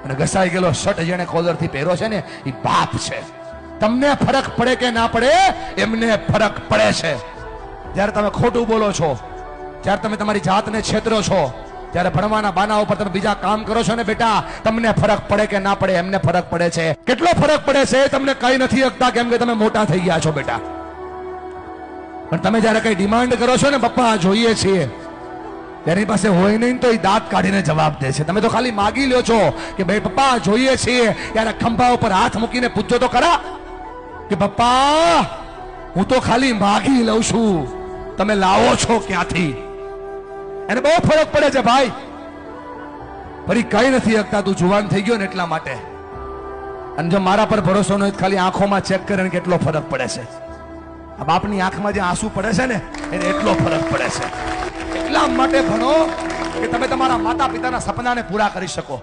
અને ઘસાઈ ગયેલો શર્ટ જેને કોલરથી પહેર્યો છે ને એ બાપ છે. તમને ફરક પડે કે ના પડે, એમને ફરક પડે છે. જ્યારે તમે ખોટું બોલો છો, જ્યારે તમે તમારી જાતને છેતરો છો, જ્યારે ભણવાના બાના ઉપર તમે બીજા કામ કરો છો ને બેટા, તમને ફરક પડે કે ના પડે, એમને ફરક પડે છે. કેટલો ફરક પડે છે તમને કઈ નથી શકતા, કેમ કે તમે મોટા થઈ ગયા છો બેટા. પણ તમે જ્યારે કઈ ડિમાન્ડ કરો છો ને, પપ્પા જોઈએ છીએ, એની પાસે હોય નહીં તો એ દાંત કાઢીને જવાબ દે છે. તમે તો ખાલી માગી લ્યો છો કે ભાઈ પપ્પા જોઈએ છીએ, ત્યારે ખંભા ઉપર હાથ મૂકીને પૂછજો તો ખરા કે પપ્પા હું તો ખાલી માગી લઉં છું, તમે લાવો છો ક્યાંથી? એને બહુ ફરક પડે છે ભાઈ. ફરી કઈ નથી શકતા, તું જુવાન થઈ ગયો ને એટલા માટે. અને જો મારા પર ભરોસો ન હોય, ખાલી આંખોમાં ચેક કરે કેટલો ફરક પડે છે. આ બાપની આંખમાં જે આંસુ પડે છે ને, એને એટલો ફરક પડે છે. એટલા માટે ભણો કે તમે તમારા માતા પિતાના સપનાને પૂરા કરી શકો.